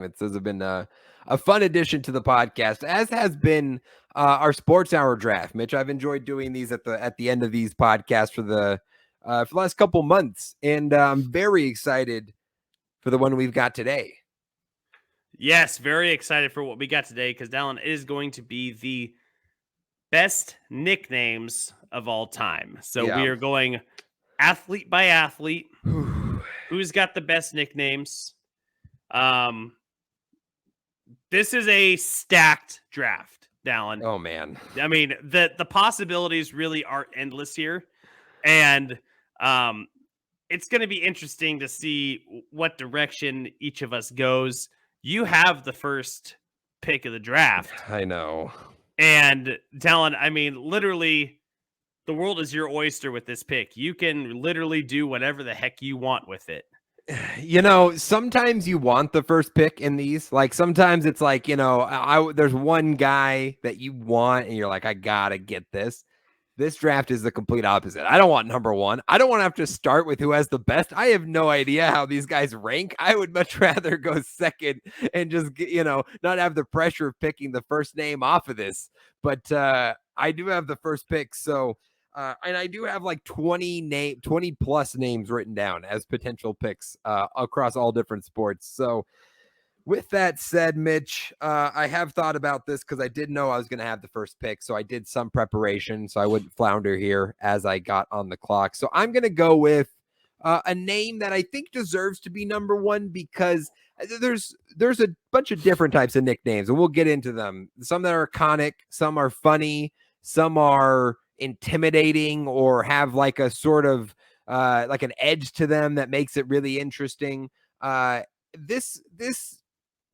This has been a fun addition to the podcast, as has been our Sports Hour draft. Mitch, I've enjoyed doing these at the end of these podcasts for the last couple months, and I'm very excited for the one we've got today. Yes, very excited for what we got today because Dallen is going to be the best nicknames of all time. So we are going athlete by athlete. Who's got the best nicknames? This is a stacked draft, Dallen. Oh man. I mean, the possibilities really are endless here. And it's going to be interesting to see what direction each of us goes. You have the first pick of the draft. I know. And Dallen, I mean, literally, the world is your oyster with this pick. You can literally do whatever the heck you want with it. You know, sometimes you want the first pick in these. Like sometimes it's like, you know, there's one guy that you want and you're like, I gotta get this. This draft is the complete opposite. I don't want number one. I don't want to have to start with who has the best. I have no idea how these guys rank. I would much rather go second and just, not have the pressure of picking the first name off of this. But I do have the first pick. So, and I do have like 20 plus names written down as potential picks across all different sports. So, with that said, Mitch, I have thought about this because I did know I was going to have the first pick. So I did some preparation so I wouldn't flounder here as I got on the clock. So I'm going to go with a name that I think deserves to be number one because there's a bunch of different types of nicknames and we'll get into them. Some that are iconic, some are funny, some are intimidating or have like a sort of like an edge to them that makes it really interesting. This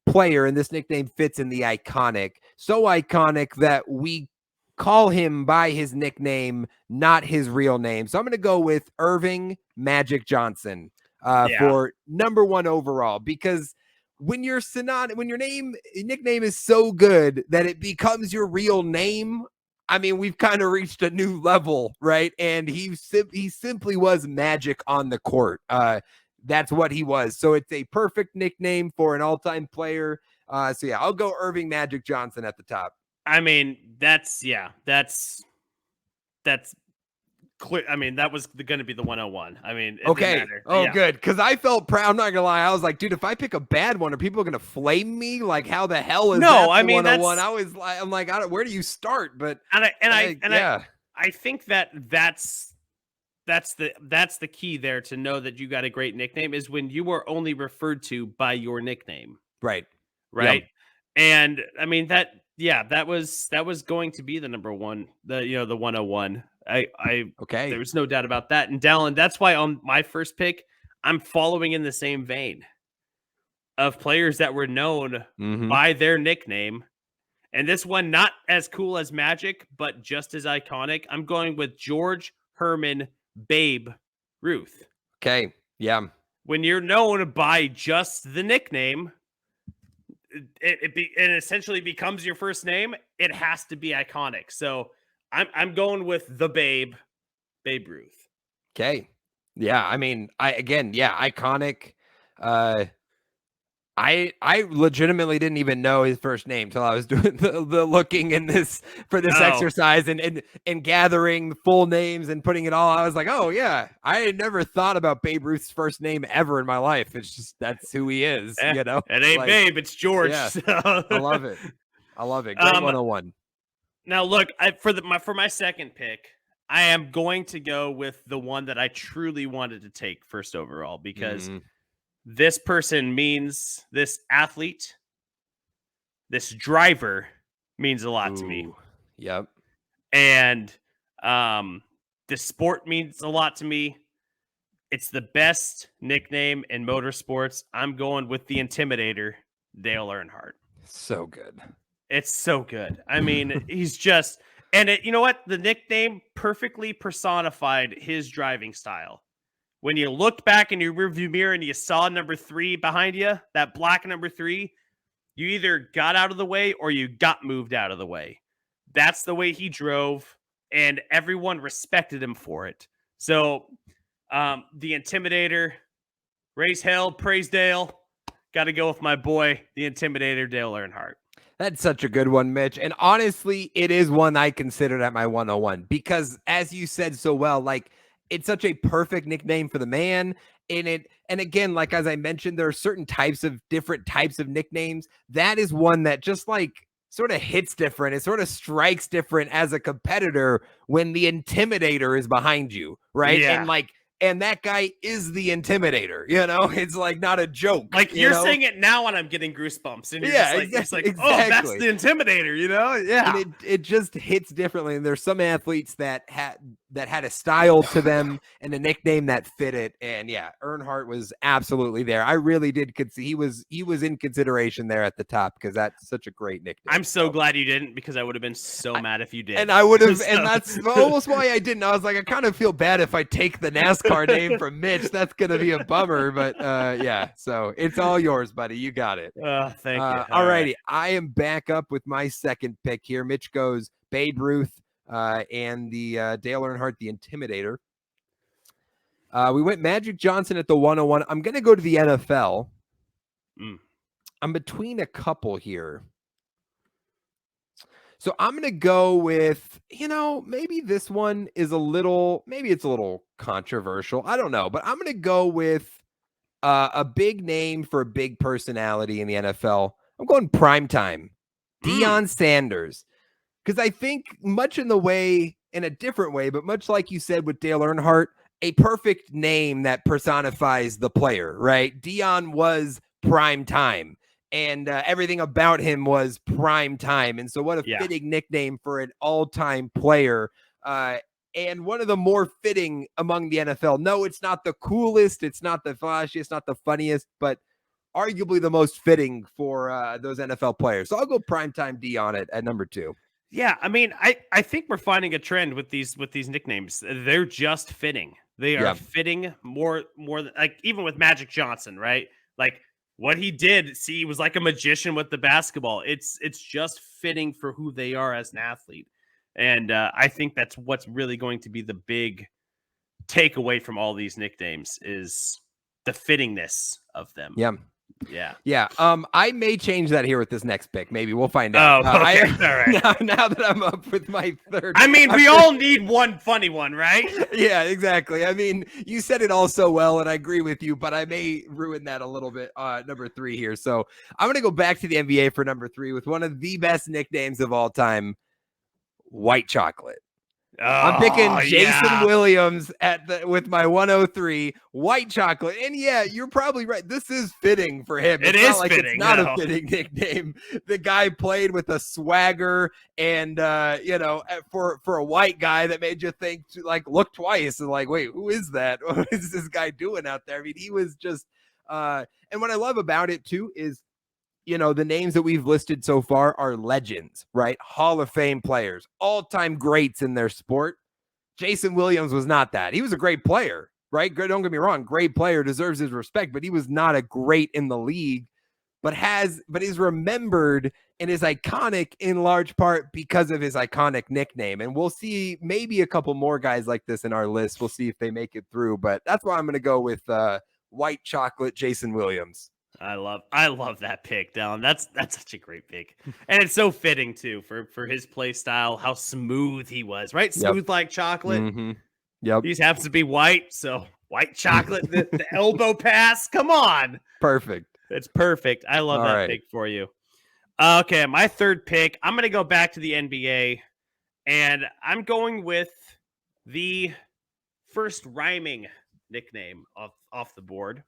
player and this nickname fits in the iconic, so iconic that we call him by his nickname, not his real name. So I'm going to go with Irving Magic Johnson for number one overall, because when your nickname is so good that it becomes your real name, I mean, we've kind of reached a new level, right? And he simply was magic on the court. That's what he was. So it's a perfect nickname for an all-time player. So yeah, I'll go Irving Magic Johnson at the top. I mean, that's clear. I mean, that was going to be the 101. I mean, it okay. didn't matter. Oh, yeah. Good. Because I felt proud. I'm not gonna lie. I was like, dude, if I pick a bad one, are people gonna flame me? Like, how the hell is that the 101? I was like, I'm like, where do you start? But I think that's the key there to know that you got a great nickname is when you are only referred to by your nickname. Right. Yep. And I mean that was going to be the number one, the 101. Okay. There's no doubt about that. And Dallen, that's why on my first pick, I'm following in the same vein of players that were known by their nickname. And this one, not as cool as Magic, but just as iconic. I'm going with George Herman Babe Ruth. Okay. Yeah. When you're known by just the nickname, it essentially becomes your first name. It has to be iconic. So I'm going with the Babe Ruth. Okay. Yeah. I mean, iconic. I legitimately didn't even know his first name till I was doing the looking in this exercise and gathering full names and putting it all. I was like, oh yeah, I had never thought about Babe Ruth's first name ever in my life. It's just that's who he is. It ain't Babe, it's George. Yeah, so. I love it. Great 101. Now look, for my second pick, I am going to go with the one that I truly wanted to take first overall because. This person means, this athlete, this driver means a lot to me. Yep. And the sport means a lot to me. It's the best nickname in motorsports. I'm going with the Intimidator, Dale Earnhardt. So good. It's so good. I mean, he's just, and you know what? The nickname perfectly personified his driving style. When you looked back in your rearview mirror and you saw number 3 behind you, that black number 3, you either got out of the way or you got moved out of the way. That's the way he drove, and everyone respected him for it. So, the Intimidator, raise hell, praise Dale. got to go with my boy, the Intimidator, Dale Earnhardt. That's such a good one, Mitch. And honestly, it is one I considered at my 101 because, as you said so well, like it's such a perfect nickname for the man. And again, like as I mentioned, there are certain different types of nicknames. That is one that just like sort of hits different. It sort of strikes different as a competitor when the Intimidator is behind you, right? Yeah. And that guy is the Intimidator, it's like not a joke. Like you're saying it now and I'm getting goosebumps. And you're just like, exactly. Oh, that's the Intimidator, Yeah. And it just hits differently. And there's some athletes that had a style to them and a nickname that fit it. And yeah, Earnhardt was absolutely there. I really did he was in consideration there at the top because that's such a great nickname. I'm so glad you didn't because I would have been so mad if you did. And I would have, and that's almost why I didn't. I was like, I kind of feel bad if I take the NASCAR name from Mitch. That's gonna be a bummer. But yeah, so it's all yours, buddy. You got it. Thank you. All righty. I am back up with my second pick here. Mitch goes Babe Ruth and the Dale Earnhardt, the Intimidator. We went Magic Johnson at the 101. I'm going to go to the NFL. I'm between a couple here. So I'm going to go with, maybe this one is maybe it's a little controversial. I don't know, but I'm going to go with a big name for a big personality in the NFL. I'm going primetime. Deion Sanders. Because I think much in a different way, but much like you said with Dale Earnhardt, a perfect name that personifies the player, right? Deion was prime time, and everything about him was prime time. And so what a fitting nickname for an all-time player. And one of the more fitting among the NFL. No, it's not the coolest, it's not the flashiest, not the funniest, but arguably the most fitting for those NFL players. So I'll go primetime Deion at number 2. Yeah, I mean, I think we're finding a trend with these nicknames. They're just fitting. They are fitting more than, like, even with Magic Johnson, right? Like what he did, he was like a magician with the basketball. It's just fitting for who they are as an athlete. And I think that's what's really going to be the big takeaway from all these nicknames is the fittingness of them. Yeah. I may change that here with this next pick. Maybe we'll find out. Oh, okay. All right. Now that I'm up with my third. I mean, we all need one funny one, right? Yeah, exactly. I mean, you said it all so well, and I agree with you, but I may ruin that a little bit. Number 3 here. So I'm going to go back to the NBA for number 3 with one of the best nicknames of all time, White Chocolate. I'm picking Jason Williams with my 103, White Chocolate. And yeah, you're probably right. This is fitting for him. It's fitting. It's not a fitting nickname. The guy played with a swagger and, for a white guy that made you think, like, look twice and like, wait, who is that? What is this guy doing out there? I mean, he was just, and what I love about it too is, the names that we've listed so far are legends, right? Hall of Fame players, all-time greats in their sport. Jason Williams was not that. He was a great player, right? Don't get me wrong. Great player, deserves his respect, but he was not a great in the league, but is remembered and is iconic in large part because of his iconic nickname. And we'll see maybe a couple more guys like this in our list. We'll see if they make it through, but that's why I'm going to go with White Chocolate Jason Williams. I love that pick, Dallen. That's such a great pick. And it's so fitting too for his play style, how smooth he was, right? Smooth like chocolate. Mm-hmm. Yep. He just happens to be white, so white chocolate, the elbow pass. Come on. Perfect. It's perfect. I love that pick for you. Okay, my third pick, I'm going to go back to the NBA, and I'm going with the first rhyming nickname off the board.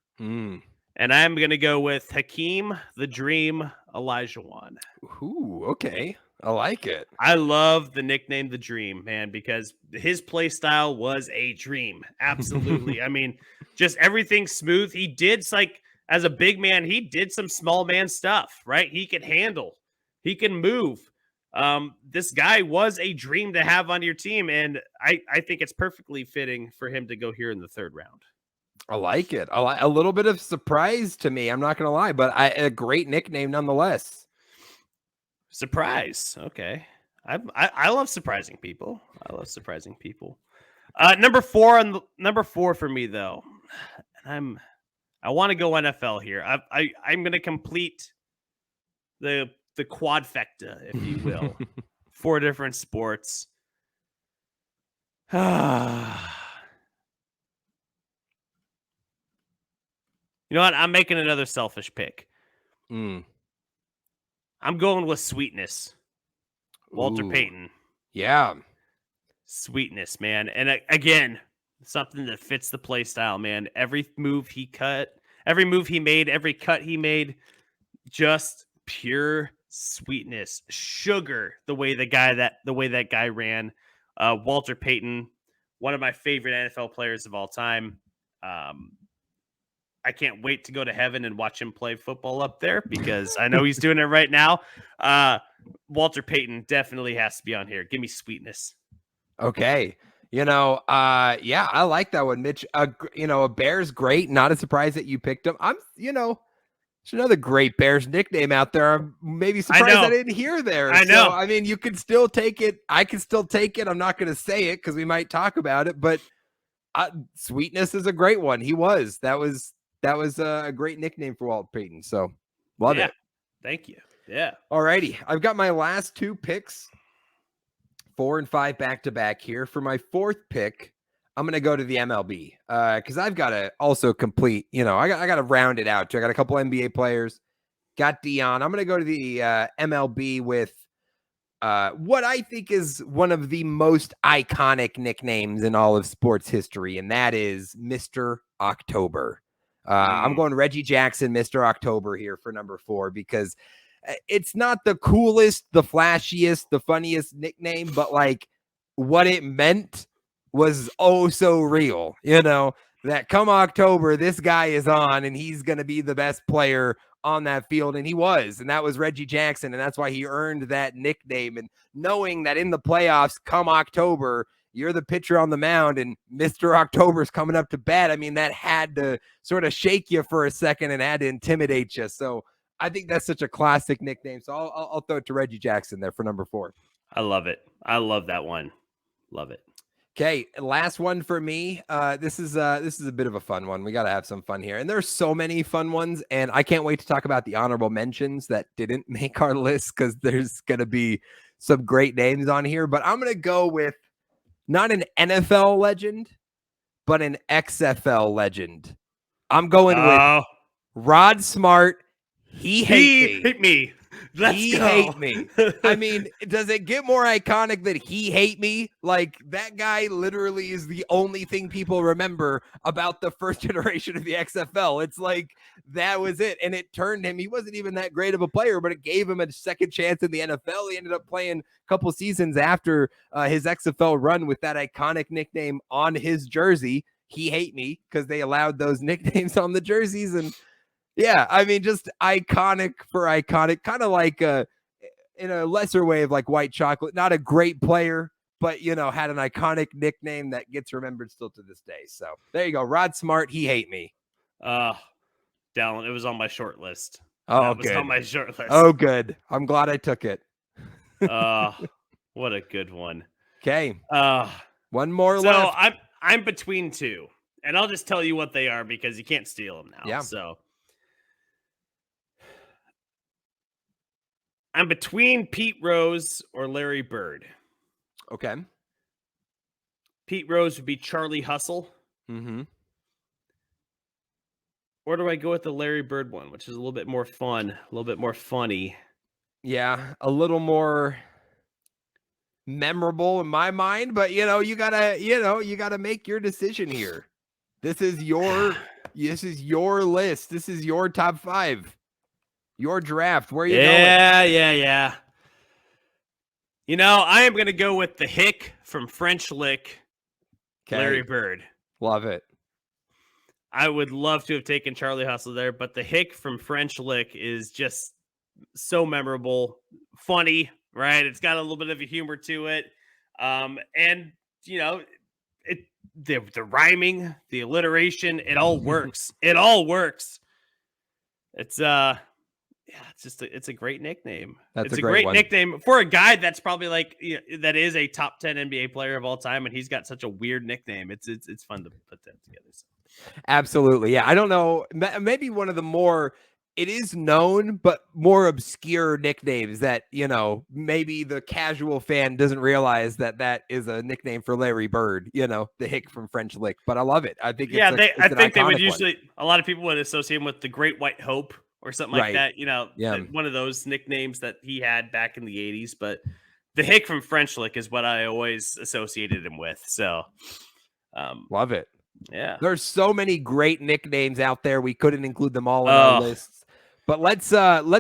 And I'm going to go with Hakeem the Dream Olajuwon. Ooh, okay. I like it. I love the nickname The Dream, man, because his play style was a dream. Absolutely. I mean, just everything smooth. He did, like, as a big man, he did some small man stuff, right? He could handle. He can move. This guy was a dream to have on your team, and I think it's perfectly fitting for him to go here in the third round. I like it. A little bit of surprise to me. I'm not going to lie, but a great nickname nonetheless. Surprise. Okay. I love surprising people. Number four for me though. And I want to go NFL here. I'm going to complete the quadfecta, if you will, 4 different sports. You know what? I'm making another selfish pick. I'm going with Sweetness. Walter Payton. Yeah. Sweetness, man. And again, something that fits the play style, man. Every move he made, every cut he made, just pure sweetness, sugar. The way that guy ran. Walter Payton, one of my favorite NFL players of all time. I can't wait to go to heaven and watch him play football up there because I know he's doing it right now. Walter Payton definitely has to be on here. Give me Sweetness. Okay. Yeah, I like that one, Mitch. A Bear's great. Not a surprise that you picked him. There's another great Bears nickname out there. I'm maybe surprised I didn't hear there. I know. So, I mean, you can still take it. I can still take it. I'm not going to say it because we might talk about it, but Sweetness is a great one. That was a great nickname for Walt Payton. So love it. Thank you. Yeah. All righty. I've got my last 2 picks, 4 and 5 back to back here. For my 4th pick, I'm going to go to the MLB because I've got to also complete, I got to round it out too. I got a couple NBA players, got Dion. I'm going to go to the MLB with what I think is one of the most iconic nicknames in all of sports history, and that is Mr. October. I'm going Reggie Jackson, Mr. October here for number 4 because it's not the coolest, the flashiest, the funniest nickname, but like what it meant was oh so real, that come October, this guy is on and he's going to be the best player on that field. And he was, and that was Reggie Jackson. And that's why he earned that nickname. And knowing that in the playoffs come October, you're the pitcher on the mound and Mr. October's coming up to bat. I mean, that had to sort of shake you for a second and had to intimidate you. So I think that's such a classic nickname. So I'll throw it to Reggie Jackson there for number 4. I love it. I love that one. Love it. Okay, last one for me. This is a bit of a fun one. We got to have some fun here. And there's so many fun ones, and I can't wait to talk about the honorable mentions that didn't make our list because there's going to be some great names on here. But I'm going to go with not an NFL legend, but an XFL legend. I'm going with Rod Smart. He hate me. He hate me. I mean, does it get more iconic that he hate me? Like, that guy literally is the only thing people remember about the first generation of the XFL. It's like, that was it. And it turned him. He wasn't even that great of a player, but it gave him a second chance in the NFL. He ended up playing a couple seasons after his XFL run with that iconic nickname on his jersey. He hate me because they allowed those nicknames on the jerseys. And yeah, I mean, just iconic for iconic, kind of like in a lesser way of like White Chocolate. Not a great player, but, had an iconic nickname that gets remembered still to this day. So there you go. Rod Smart, he hate me. Dallen, it was on my short list. Oh, good. It was on my short list. Oh, good. I'm glad I took it. What a good one. Okay. One more so left. So I'm between 2, and I'll just tell you what they are because you can't steal them now. Yeah. So I'm between Pete Rose or Larry Bird. Okay. Pete Rose would be Charlie Hustle. Mm-hmm. Or do I go with the Larry Bird one, which is a little bit more fun, a little bit more funny? Yeah, a little more memorable in my mind, but you gotta make your decision here. This is your list. This is your top 5. Your draft. Where are you going? Yeah. I am going to go with the hick from French Lick, Larry Bird. Love it. I would love to have taken Charlie Hustle there, but the hick from French Lick is just so memorable, funny, right? It's got a little bit of a humor to it. And, the rhyming, the alliteration, it all works. It all works. It's it's a great nickname. It's a great nickname for a guy that's probably like that is a top 10 NBA player of all time, and he's got such a weird nickname. It's fun to put that together. So. Absolutely. Yeah. I don't know. Maybe one of the more, it is known, but more obscure nicknames that, maybe the casual fan doesn't realize that is a nickname for Larry Bird, the hick from French Lick. But I love it. I think Yeah, it's I an think they would iconic one. usually, a lot of people would associate him with the Great White Hope or something like Right. that. Yeah. One of those nicknames that he had back in the 80s. But the hick from French Lick is what I always associated him with. So, love it. Yeah. There's so many great nicknames out there. We couldn't include them all in our lists. But let's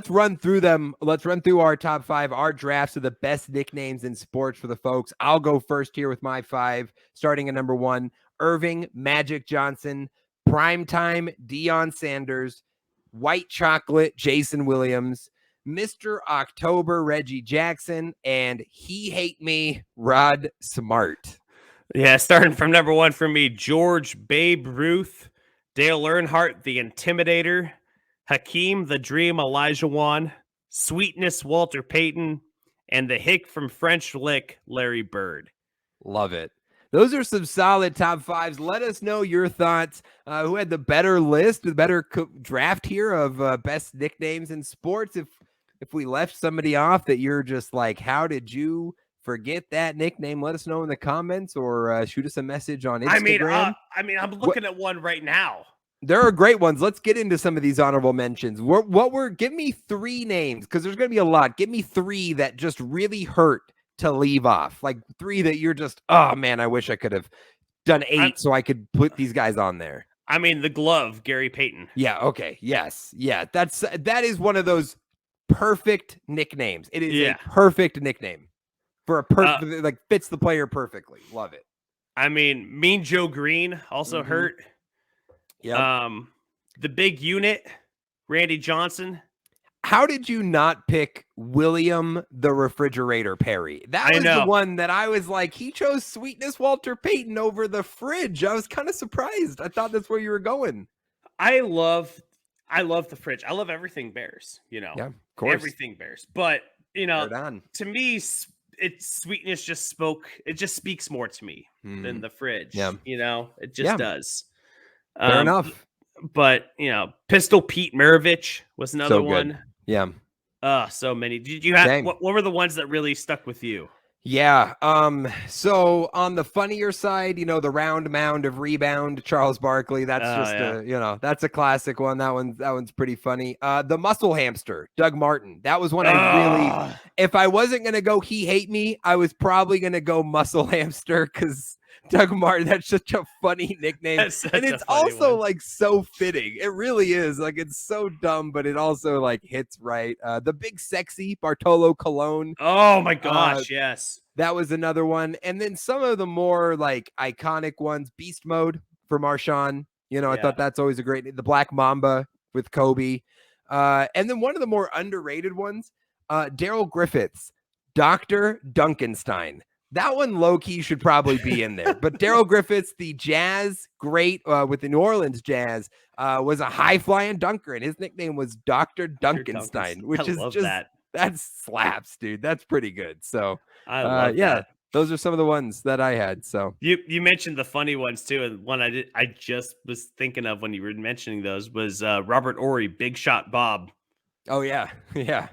run through them. Let's run through our top 5, our drafts of the best nicknames in sports for the folks. I'll go first here with my 5, starting at number 1, Irving Magic Johnson, Primetime Deion Sanders, White Chocolate Jason Williams, Mr. October Reggie Jackson, and He Hate Me Rod Smart. Yeah, starting from number 1 for me, George Babe Ruth, Dale Earnhardt, the Intimidator, Hakeem the Dream Olajuwon, Sweetness Walter Payton, and the hick from French Lick Larry Bird. Love it. Those are some solid top 5s. Let us know your thoughts. Who had the better list, the better draft here of best nicknames in sports? If we left somebody off that you're just like, how did you forget that nickname? Let us know in the comments or shoot us a message on Instagram. I'm looking at one right now. There are great ones. Let's get into some of these honorable mentions. Give me 3 names, because there's going to be a lot. Give me 3 that just really hurt to leave off. Like 3 that you're just, oh man, I wish I could have done 8 so I could put these guys on there. I mean, the glove, Gary Payton. Yeah. Okay. Yes. Yeah. That is one of those perfect nicknames. It is a perfect nickname for a like fits the player perfectly. Love it. I mean, Mean Joe Green also hurt. Yeah. The big unit, Randy Johnson. How did you not pick William the Refrigerator Perry? That was the one that I was like, he chose Sweetness Walter Payton over the fridge. I was kind of surprised. I thought that's where you were going. I love the fridge. I love everything Bears, Yeah, of course. Everything Bears. But, to me, Sweetness just speaks more to me than the fridge. Yeah. It just does. Fair enough. But, Pistol Pete Maravich was another one. Yeah. So many. Did you have what were the ones that really stuck with you? Yeah. So on the funnier side, the round mound of rebound, Charles Barkley. That's that's a classic one. That one's pretty funny. The muscle hamster, Doug Martin. That was one I really, if I wasn't gonna go He Hate Me, I was probably gonna go muscle hamster, because Doug Martin, that's such a funny nickname. And it's also like so fitting. It really is. Like, it's so dumb, but it also like hits right. The big sexy Bartolo Colon. Oh my gosh, yes. That was another one. And then some of the more like iconic ones, Beast Mode for Marshawn. I thought that's always a great, the Black Mamba with Kobe. And then one of the more underrated ones, Daryl Griffiths, Dr. Duncanstein. That one low-key should probably be in there. But Daryl Griffiths, the Jazz great with the New Orleans Jazz, was a high-flying dunker, and his nickname was Dr. Duncanstein, which is just that slaps, dude. That's pretty good. So I love that. Those are some of the ones that I had. So you mentioned the funny ones too, and one I just was thinking of when you were mentioning those was Robert Horry, Big Shot Bob. Oh yeah, yeah.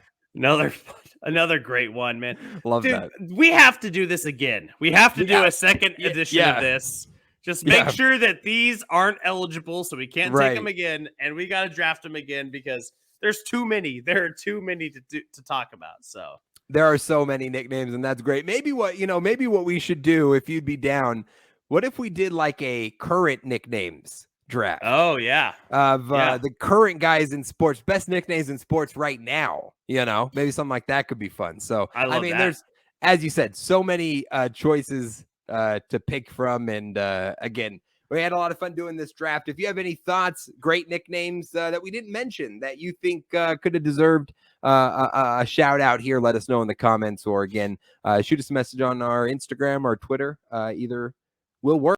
Another great one, man. Love that. We have to do this again. We have to do a second edition of this. Just make sure that these aren't eligible, so we can't take them again, and we got to draft them again because there's too many. There are too many to talk about. So there are so many nicknames, and that's great. Maybe what we should do, if you'd be down, what if we did like a current nicknames draft? Oh yeah, of the current guys in sports, best nicknames in sports right now. Maybe something like that could be fun. So I mean, there's, as you said, so many choices to pick from, and again, we had a lot of fun doing this draft. If you have any thoughts, great nicknames that we didn't mention that you think could have deserved a shout out here, let us know in the comments, or again, shoot us a message on our Instagram or Twitter. Either will work.